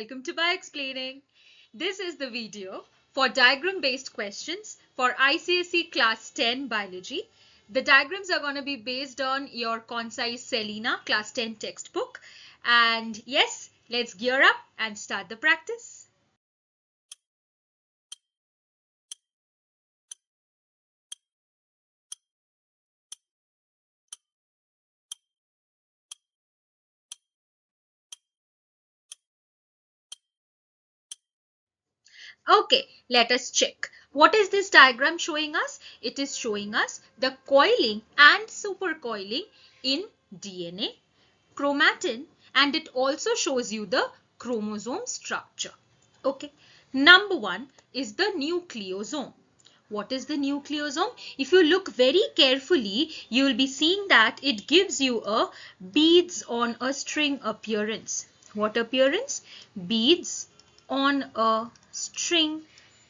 welcome to Bio Explaining. This is the video for diagram-based questions for ICSE Class 10 Biology. The diagrams are going to be based on your Concise Selina Class 10 textbook. And yes, let's gear up and start the practice. Okay, let us check. What is this diagram showing us? It is showing us the coiling and supercoiling in DNA, chromatin, and it also shows you the chromosome structure. Okay, number one is the nucleosome. What is the nucleosome? If you look very carefully, you will be seeing that it gives you a beads on a string appearance. What appearance? Beads on a string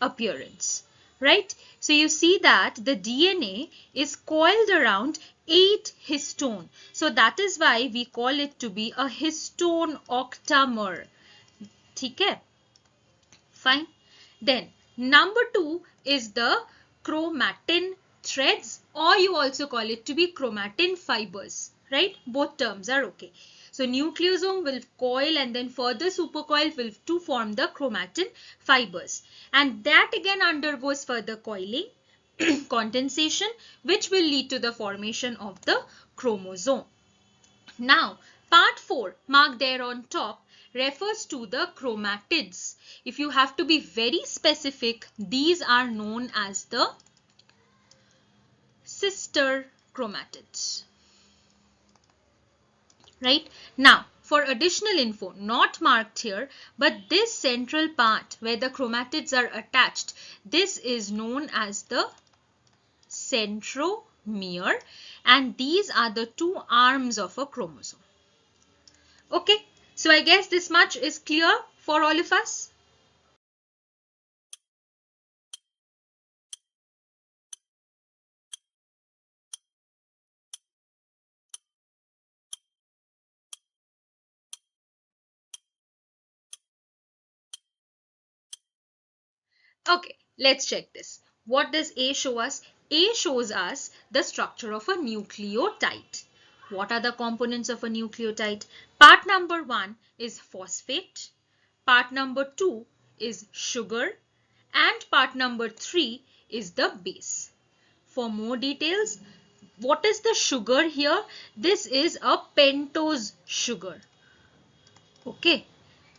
appearance, right? So you see that the DNA is coiled around 8 histone. So that is why we call it to be a histone octamer. Okay? Fine. Then number 2 is the chromatin threads, or you also call it to be chromatin fibers, right? Both terms are okay. So nucleosome will coil and then further supercoil will to form the chromatin fibers, and that again undergoes further coiling, condensation, which will lead to the formation of the chromosome. Now part 4 marked there on top refers to the chromatids. If you have to be very specific, these are known as the sister chromatids. Right? Now, for additional info, not marked here, but this central part where the chromatids are attached, this is known as the centromere, and these are the two arms of a chromosome. Okay, so I guess this much is clear for all of us. Okay, let's check this. What does A show us? A shows us the structure of a nucleotide. What are the components of a nucleotide? Part number 1 is phosphate. Part number 2 is sugar. And part number 3 is the base. For more details, what is the sugar here? This is a pentose sugar. Okay,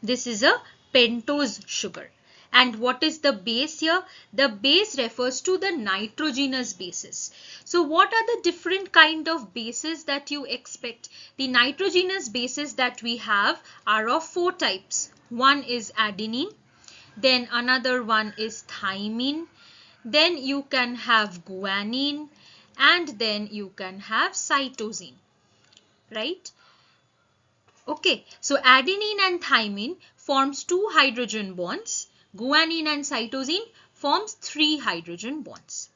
this is a pentose sugar. And what is the base here? The base refers to the nitrogenous bases. So what are the different kind of bases that you expect? The nitrogenous bases that we have are of 4 types. One is adenine, then another one is thymine, then you can have guanine, and then you can have cytosine, right? Okay, so adenine and thymine forms 2 hydrogen bonds. Guanine and cytosine forms 3 hydrogen bonds.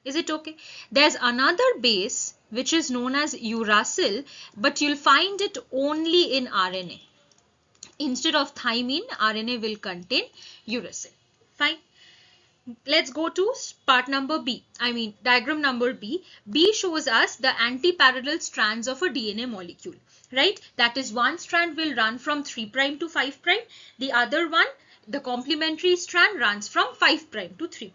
Is it okay? There's another base which is known as uracil, but you'll find it only in RNA. Instead of thymine, RNA will contain uracil. Fine. Let's go to part number B. Diagram number B. B shows us the anti-parallel strands of a DNA molecule, right? That is, one strand will run from 3' to 5'. The other one, the complementary strand, runs from 5' to 3'.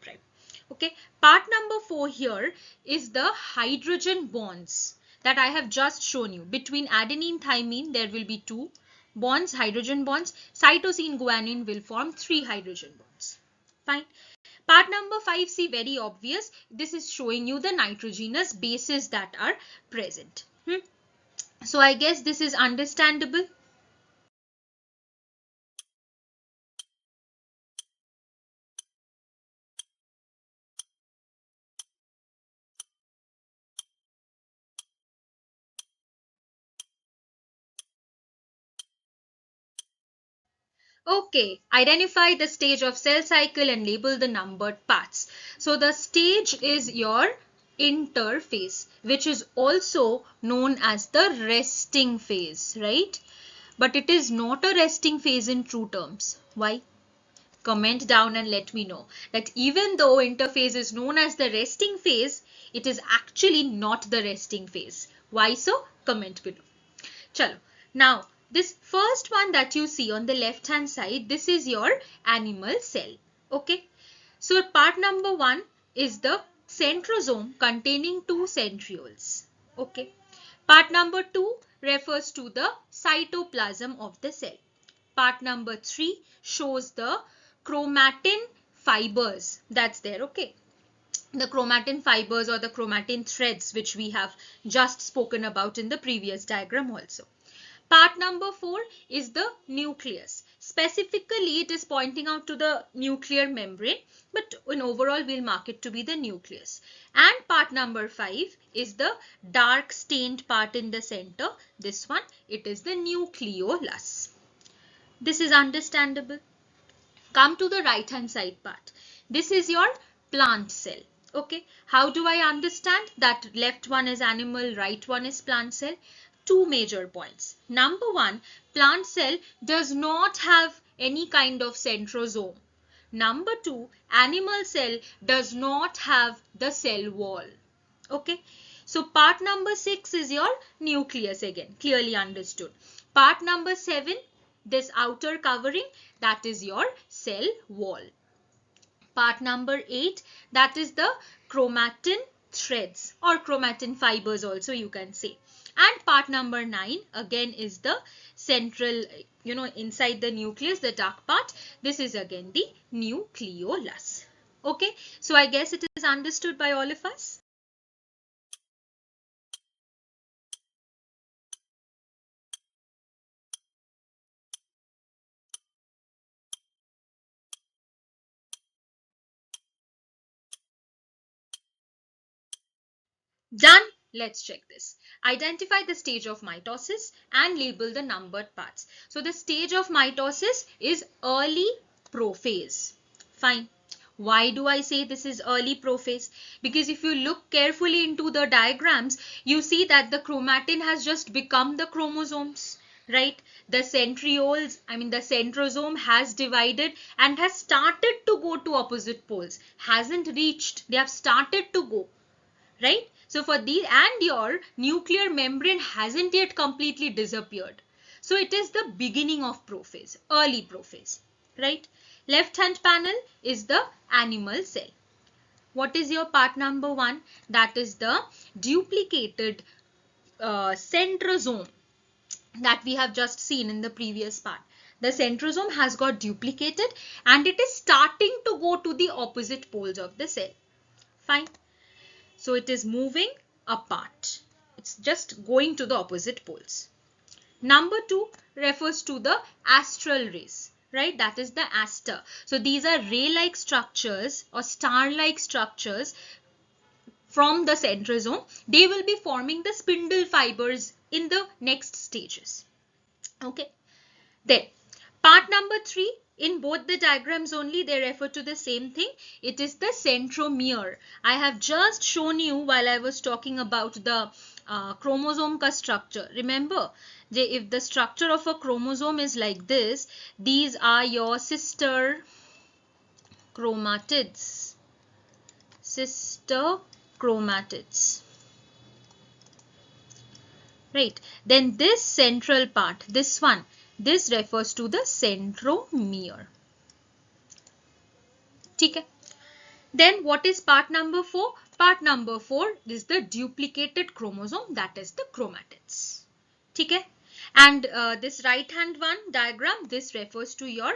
Okay. Part number 4 here is the hydrogen bonds that I have just shown you. Between adenine, thymine, there will be 2 bonds, hydrogen bonds. Cytosine, guanine will form 3 hydrogen bonds. Fine. Part number 5, see, very obvious. This is showing you the nitrogenous bases that are present. So I guess this is understandable. Okay, identify the stage of cell cycle and label the numbered parts. So the stage is your interphase, which is also known as the resting phase, right? but it is not a resting phase in true terms. Why? Comment down and let me know that even though interphase is known as the resting phase, it is actually not the resting phase. Why so? Comment below. Chalo. Now, this first one that you see on the left hand side, this is your animal cell. Okay. So, part number 1 is the centrosome containing 2 centrioles. Okay. Part number 2 refers to the cytoplasm of the cell. Part number 3 shows the chromatin fibers that's there. Okay. The chromatin fibers or the chromatin threads which we have just spoken about in the previous diagram also. Part number 4 is the nucleus. Specifically, it is pointing out to the nuclear membrane, but in overall, we'll mark it to be the nucleus. And part number 5 is the dark stained part in the center. This one, it is the nucleolus. This is understandable. Come to the right hand side part. This is your plant cell. Okay. How do I understand that left one is animal, right one is plant cell? Two major points. Number 1, plant cell does not have any kind of centrosome. Number 2, animal cell does not have the cell wall. Okay. So part number 6 is your nucleus again, clearly understood. Part number 7, this outer covering, that is your cell wall. Part number 8, that is the chromatin threads or chromatin fibers also you can say. And part number 9 again is the central, inside the nucleus, the dark part. This is again the nucleolus. Okay, so I guess it is understood by all of us. Done. Let's check this. Identify the stage of mitosis and label the numbered parts. So the stage of mitosis is early prophase. Fine. Why do I say this is early prophase? Because if you look carefully into the diagrams, you see that the chromatin has just become the chromosomes, right? The centrioles, the centrosome has divided and has started to go to opposite poles. Hasn't reached, they have started to go, right? So for these, and your nuclear membrane hasn't yet completely disappeared. So it is the beginning of prophase, early prophase, right? Left hand panel is the animal cell. What is your part number 1? That is the duplicated centrosome that we have just seen in the previous part. The centrosome has got duplicated and it is starting to go to the opposite poles of the cell. Fine. So it is moving apart. It's just going to the opposite poles. Number 2 refers to the astral rays, right? That is the aster. So these are ray-like structures or star-like structures from the centrosome. They will be forming the spindle fibers in the next stages. Okay. Then part number 3, in both the diagrams only they refer to the same thing. It is the centromere. I have just shown you while I was talking about the chromosome ka structure. Remember, if the structure of a chromosome is like this, these are your sister chromatids. Sister chromatids. Right. Then this central part, this one, this refers to the centromere. Okay. Then what is part number 4? Part number 4 is the duplicated chromosome, that is the chromatids. Okay. And this right hand one diagram, this refers to your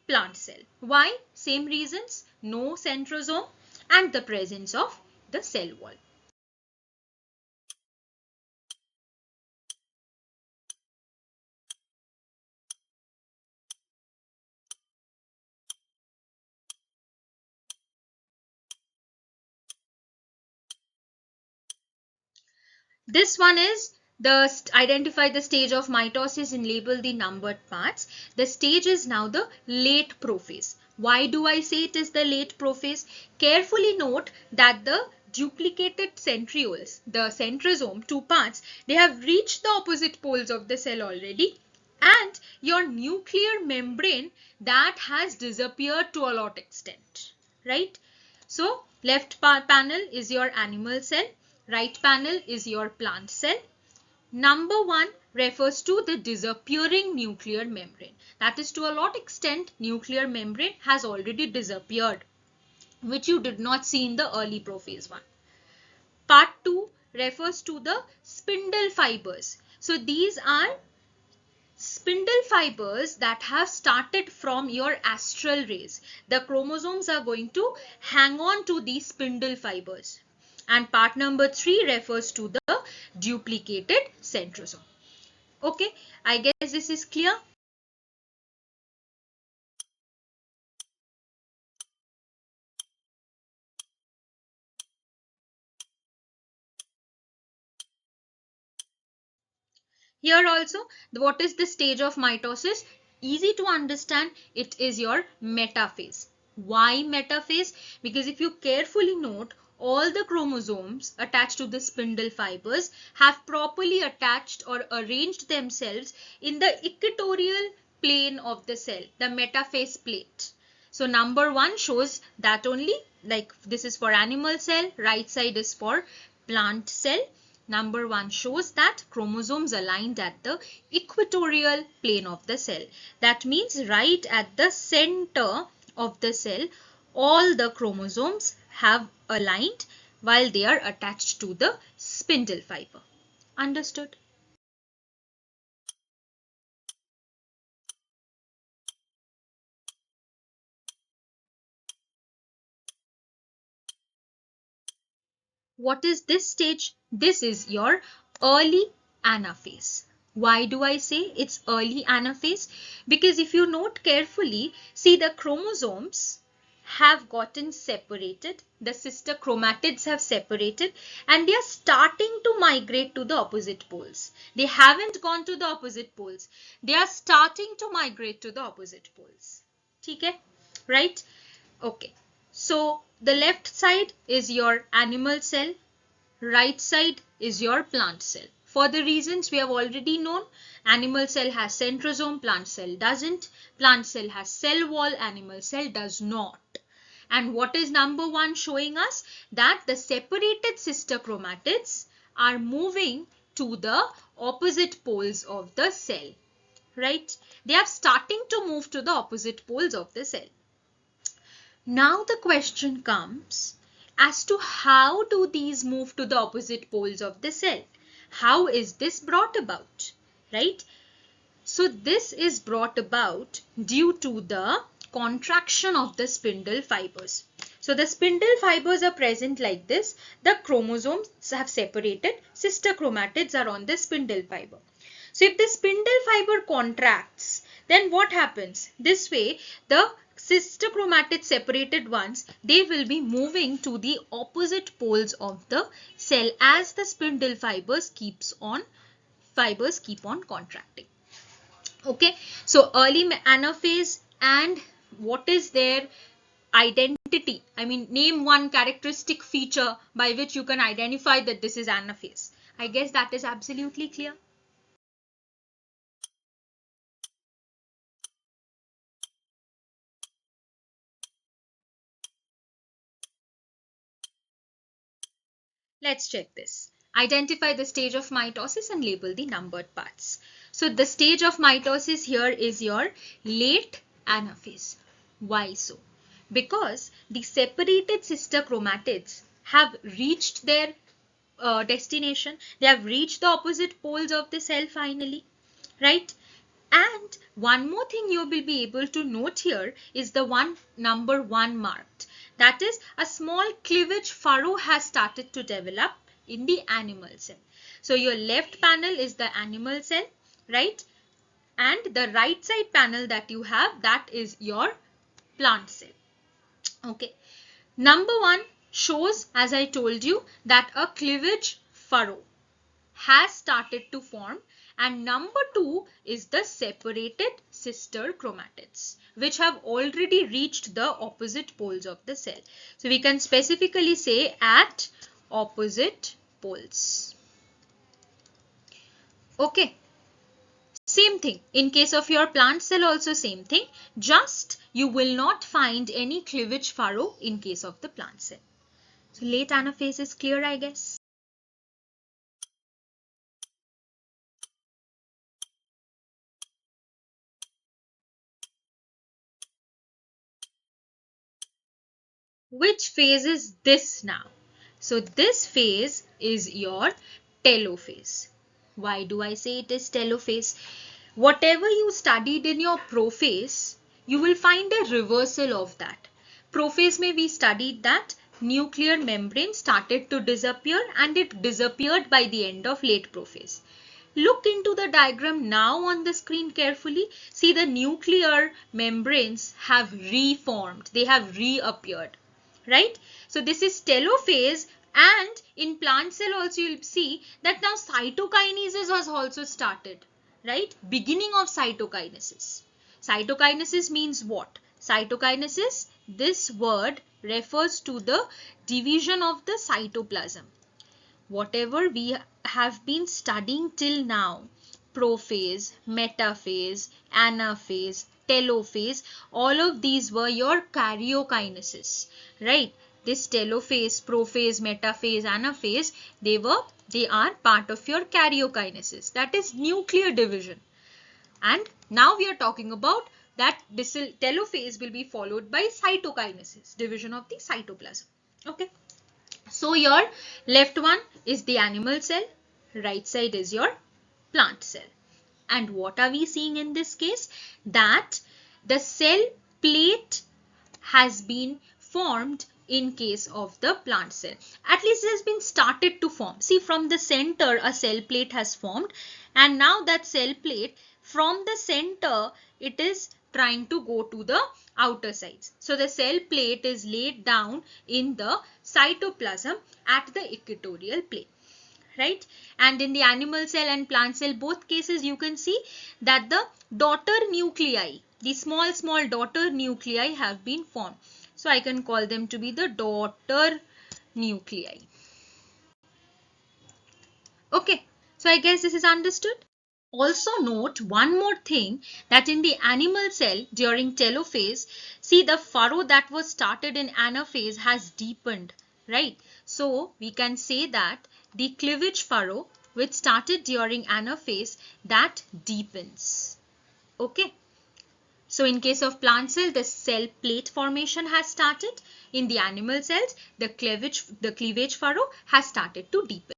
plant cell. Why? Same reasons, no centrosome and the presence of the cell wall. This one is identify the stage of mitosis and label the numbered parts. The stage is now the late prophase. Why do I say it is the late prophase? Carefully note that the duplicated centrioles, the centrosome, 2 parts, they have reached the opposite poles of the cell already. and your nuclear membrane that has disappeared to a lot extent, right? So left panel is your animal cell, right panel is your plant cell. Number 1 refers to the disappearing nuclear membrane. That is, to a lot extent nuclear membrane has already disappeared, which you did not see in the early prophase one. Part 2 refers to the spindle fibers. So these are spindle fibers that have started from your astral rays. The chromosomes are going to hang on to these spindle fibers. And part number 3 refers to the duplicated centrosome. Okay, I guess this is clear. Here also, what is the stage of mitosis? Easy to understand, it is your metaphase. Why metaphase? Because if you carefully note, all the chromosomes attached to the spindle fibers have properly attached or arranged themselves in the equatorial plane of the cell, the metaphase plate. So number 1 shows that only, like this is for animal cell, right side is for plant cell. Number 1 shows that chromosomes aligned at the equatorial plane of the cell. That means right at the center of the cell, all the chromosomes have aligned while they are attached to the spindle fiber. Understood? What is this stage? This is your early anaphase. Why do I say it's early anaphase? Because if you note carefully, see the chromosomes have gotten separated, the sister chromatids have separated, and they are starting to migrate to the opposite poles. They haven't gone to the opposite poles. They are starting to migrate to the opposite poles. Okay? Right? Okay. So the left side is your animal cell, right side is your plant cell. For the reasons we have already known, animal cell has centrosome, plant cell doesn't. Plant cell has cell wall, animal cell does not. And what is number 1 showing us? That the separated sister chromatids are moving to the opposite poles of the cell, right? They are starting to move to the opposite poles of the cell. Now the question comes as to how do these move to the opposite poles of the cell? How is this brought about, right? So this is brought about due to the contraction of the spindle fibers. So the spindle fibers are present like this. The chromosomes have separated. Sister chromatids are on the spindle fiber. So if the spindle fiber contracts, then what happens? This way, the sister chromatids separated ones, they will be moving to the opposite poles of the cell as the spindle fibers keep on contracting. Okay, so early anaphase, and what is their identity? I mean, name one characteristic feature by which you can identify that this is anaphase. I guess that is absolutely clear. Let's check this. Identify the stage of mitosis and label the numbered parts. So the stage of mitosis here is your late anaphase. Why so? Because the separated sister chromatids have reached their destination. They have reached the opposite poles of the cell finally, right? And one more thing you will be able to note here is the number 1 marked. That is, a small cleavage furrow has started to develop in the animal cell. So your left panel is the animal cell, right? And the right side panel that you have, that is your plant cell. Okay. Number 1 shows, as I told you, that a cleavage furrow has started to form, and number 2 is the separated sister chromatids which have already reached the opposite poles of the cell. So we can specifically say at opposite poles. Okay. Same thing. In case of your plant cell also same thing. Just you will not find any cleavage furrow in case of the plant cell. So late anaphase is clear, I guess. Which phase is this now? So this phase is your telophase. Why do I say it is telophase? Whatever you studied in your prophase, you will find a reversal of that. Prophase mein we studied that nuclear membrane started to disappear and it disappeared by the end of late prophase. Look into the diagram now on the screen carefully. See, the nuclear membranes have reformed. They have reappeared. Right? So this is telophase, and in plant cell also you'll see that now cytokinesis has also started. Right? Beginning of cytokinesis. Cytokinesis means what? Cytokinesis, this word refers to the division of the cytoplasm. Whatever we have been studying till now, prophase, metaphase, anaphase, telophase, all of these were your karyokinesis, right? This telophase, prophase, metaphase, anaphase, they are part of your karyokinesis, that is nuclear division. And now we are talking about that this telophase will be followed by cytokinesis, division of the cytoplasm. Okay. So your left one is the animal cell, right side is your plant cell. And what are we seeing in this case? That the cell plate has been formed in case of the plant cell. At least it has been started to form. See, from the center a cell plate has formed, and now that cell plate from the center it is trying to go to the outer sides. So the cell plate is laid down in the cytoplasm at the equatorial plane. Right? And in the animal cell and plant cell, both cases you can see that the daughter nuclei, the small daughter nuclei have been formed. So I can call them to be the daughter nuclei. Okay, so I guess this is understood. Also note one more thing, that in the animal cell during telophase, see, the furrow that was started in anaphase has deepened, right? So we can say that the cleavage furrow which started during anaphase, that deepens. Okay. So in case of plant cell, the cell plate formation has started. In the animal cells, the cleavage furrow has started to deepen.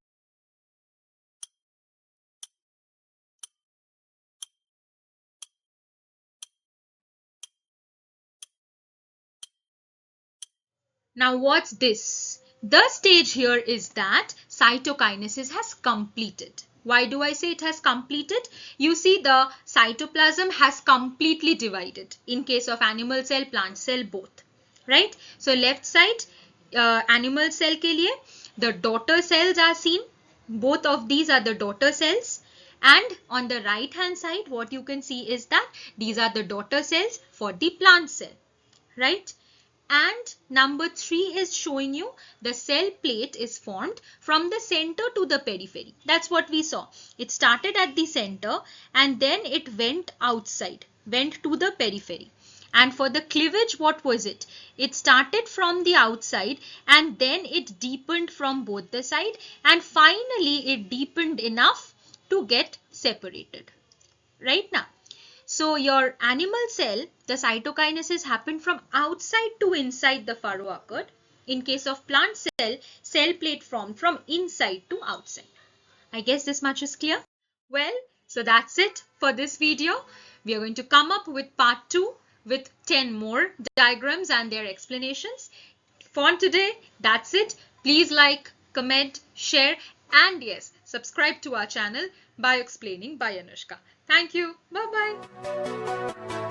Now what's this? The stage here is that cytokinesis has completed. Why do I say it has completed? You see, the cytoplasm has completely divided in case of animal cell, plant cell, both. Right? So left side, animal cell ke liye, the daughter cells are seen. Both of these are the daughter cells. And on the right hand side, what you can see is that these are the daughter cells for the plant cell. Right? And number 3 is showing you the cell plate is formed from the center to the periphery. That's what we saw. It started at the center and then it went outside, went to the periphery. And for the cleavage, what was it? It started from the outside and then it deepened from both the side, and finally it deepened enough to get separated. Right now. So your animal cell, the cytokinesis happened from outside to inside the furrow occurred. In case of plant cell, cell plate formed from inside to outside. I guess this much is clear. Well, so that's it for this video. We are going to come up with part 2 with 10 more diagrams and their explanations. For today, that's it. Please like, comment, share, and yes, subscribe to our channel Bio Explaining by Anushka. Thank you. Bye-bye.